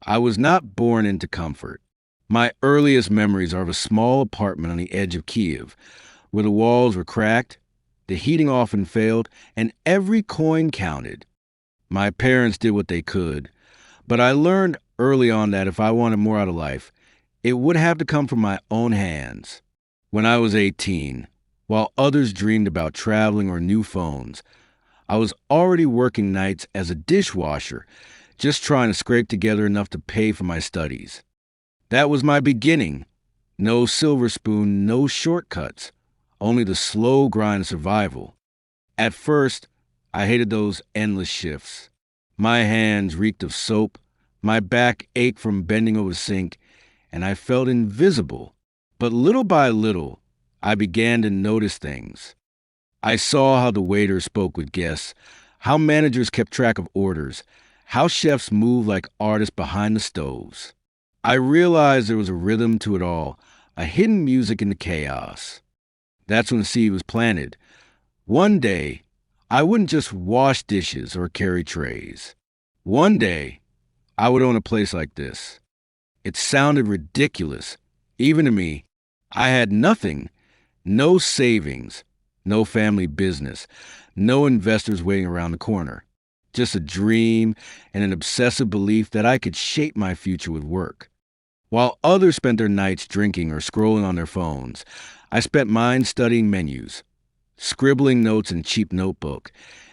I was not born into comfort. My earliest memories are of a small apartment on the edge of Kyiv, where the walls were cracked, the heating often failed, and every coin counted. My parents did what they could, but I learned early on that if I wanted more out of life, it would have to come from my own hands. When I was 18, while others dreamed about traveling or new phones, I was already working nights as a dishwasher, just trying to scrape together enough to pay for my studies. That was my beginning. No silver spoon, no shortcuts, only the slow grind of survival. At first, I hated those endless shifts. My hands reeked of soap, my back ached from bending over the sink, and I felt invisible. But little by little, I began to notice things. I saw how the waiters spoke with guests, how managers kept track of orders, how chefs moved like artists behind the stoves. I realized there was a rhythm to it all, a hidden music in the chaos. That's when the seed was planted. One day, I wouldn't just wash dishes or carry trays. One day, I would own a place like this. It sounded ridiculous, even to me. I had nothing, no savings, no family business, no investors waiting around the corner. Just a dream and an obsessive belief that I could shape my future with work. While others spent their nights drinking or scrolling on their phones, I spent mine studying menus, scribbling notes in a cheap notebook,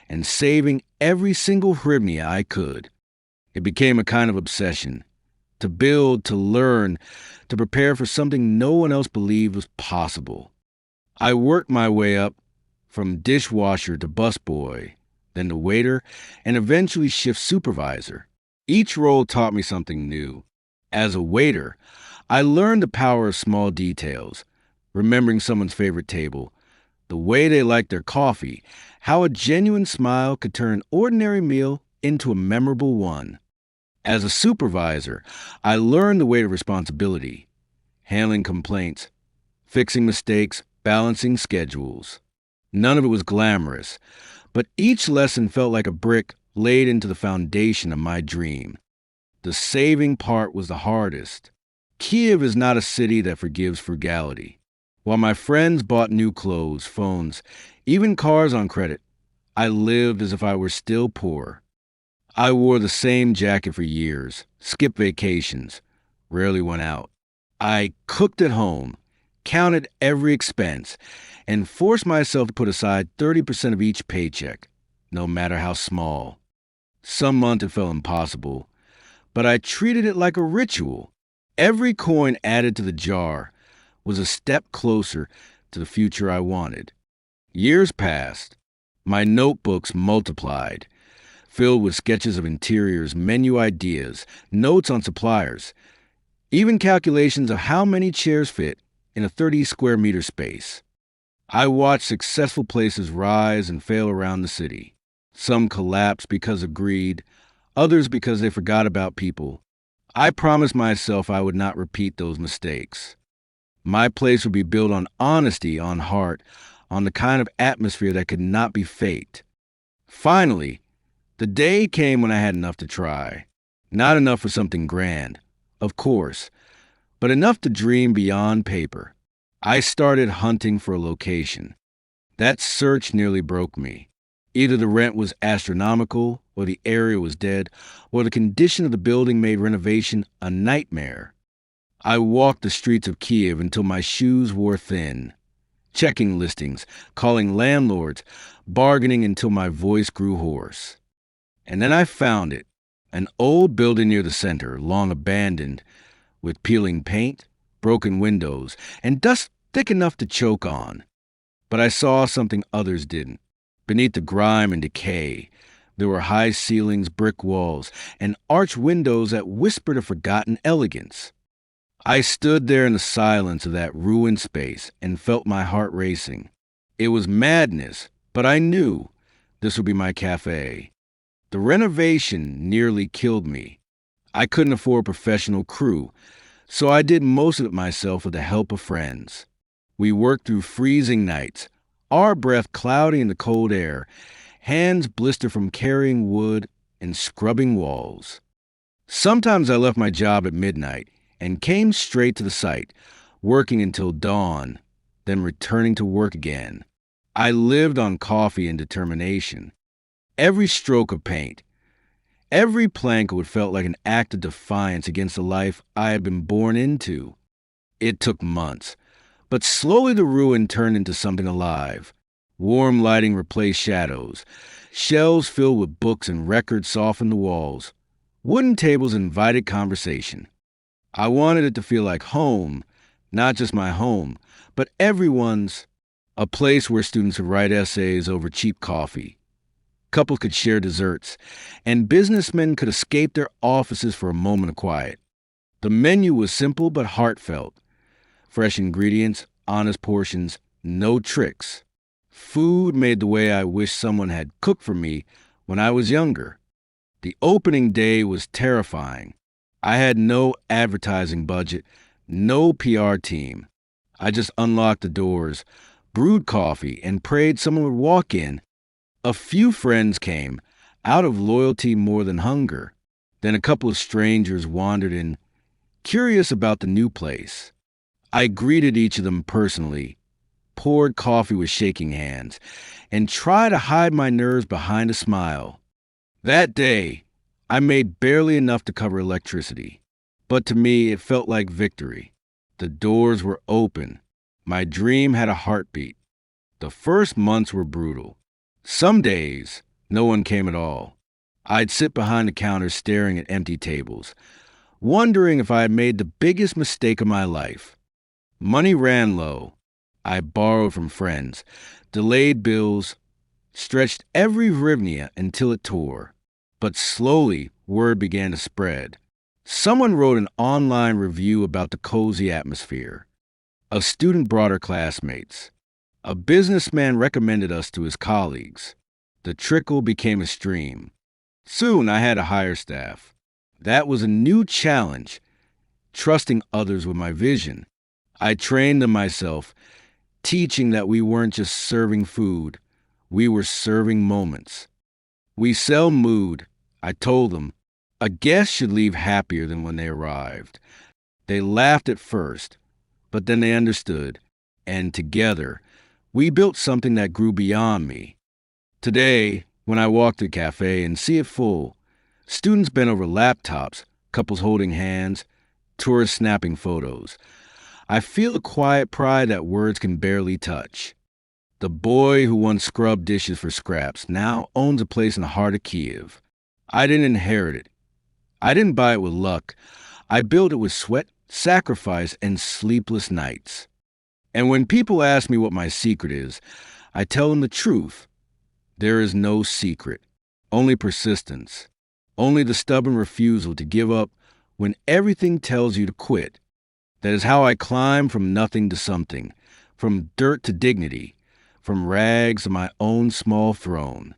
and saving every single hryvnia I could. It became a kind of obsession. To build, to learn, to prepare for something no one else believed was possible. I worked my way up from dishwasher to busboy, then to waiter, and eventually shift supervisor. Each role taught me something new. As a waiter, I learned the power of small details, remembering someone's favorite table, the way they liked their coffee, how a genuine smile could turn an ordinary meal into a memorable one. As a supervisor, I learned the weight of responsibility, handling complaints, fixing mistakes, balancing schedules. None of it was glamorous, but each lesson felt like a brick laid into the foundation of my dream. The saving part was the hardest. Kyiv is not a city that forgives frugality. While my friends bought new clothes, phones, even cars on credit, I lived as if I were still poor. I wore the same jacket for years, skipped vacations, rarely went out. I cooked at home, counted every expense, and forced myself to put aside 30% of each paycheck, no matter how small. Some months it felt impossible, but I treated it like a ritual. Every coin added to the jar was a step closer to the future I wanted. Years passed. My notebooks multiplied, filled with sketches of interiors, menu ideas, notes on suppliers, even calculations of how many chairs fit in a 30 square meter space. I watched successful places rise and fail around the city. Some collapsed because of greed, others because they forgot about people. I promised myself I would not repeat those mistakes. My place would be built on honesty, on heart, on the kind of atmosphere that could not be faked. Finally, the day came when I had enough to try. Not enough for something grand, of course, but enough to dream beyond paper. I started hunting for a location. That search nearly broke me. Either the rent was astronomical, or the area was dead, or the condition of the building made renovation a nightmare. I walked the streets of Kyiv until my shoes wore thin, checking listings, calling landlords, bargaining until my voice grew hoarse. And then I found it, an old building near the center, long abandoned, with peeling paint, broken windows, and dust thick enough to choke on. But I saw something others didn't. Beneath the grime and decay, there were high ceilings, brick walls, and arched windows that whispered a forgotten elegance. I stood there in the silence of that ruined space and felt my heart racing. It was madness, but I knew this would be my café. The renovation nearly killed me. I couldn't afford a professional crew, so I did most of it myself with the help of friends. We worked through freezing nights, our breath cloudy in the cold air, hands blistered from carrying wood and scrubbing walls. Sometimes I left my job at midnight and came straight to the site, working until dawn, then returning to work again. I lived on coffee and determination. Every stroke of paint, every plank would felt like an act of defiance against the life I had been born into. It took months, but slowly the ruin turned into something alive. Warm lighting replaced shadows. Shelves filled with books and records softened the walls. Wooden tables invited conversation. I wanted it to feel like home, not just my home, but everyone's. A place where students could write essays over cheap coffee. Couples could share desserts, and businessmen could escape their offices for a moment of quiet. The menu was simple but heartfelt. Fresh ingredients, honest portions, no tricks. Food made the way I wish someone had cooked for me when I was younger. The opening day was terrifying. I had no advertising budget, no PR team. I just unlocked the doors, brewed coffee, and prayed someone would walk in. A few friends came, out of loyalty more than hunger. Then a couple of strangers wandered in, curious about the new place. I greeted each of them personally, poured coffee with shaking hands, and tried to hide my nerves behind a smile. That day, I made barely enough to cover electricity, but to me it felt like victory. The doors were open. My dream had a heartbeat. The first months were brutal. Some days, no one came at all. I'd sit behind the counter staring at empty tables, wondering if I had made the biggest mistake of my life. Money ran low. I borrowed from friends, delayed bills, stretched every hryvnia until it tore. But slowly, word began to spread. Someone wrote an online review about the cozy atmosphere. A student brought her classmates. A businessman recommended us to his colleagues. The trickle became a stream. Soon I had to hire staff. That was a new challenge, trusting others with my vision. I trained them myself, teaching that we weren't just serving food, we were serving moments. We sell mood, I told them. A guest should leave happier than when they arrived. They laughed at first, but then they understood, and together, we built something that grew beyond me. Today, when I walk to the cafe and see it full, students bent over laptops, couples holding hands, tourists snapping photos, I feel a quiet pride that words can barely touch. The boy who once scrubbed dishes for scraps now owns a place in the heart of Kyiv. I didn't inherit it. I didn't buy it with luck. I built it with sweat, sacrifice, and sleepless nights. And when people ask me what my secret is, I tell them the truth. There is no secret, only persistence, only the stubborn refusal to give up when everything tells you to quit. That is how I climbed from nothing to something, from dirt to dignity, from rags to my own small throne.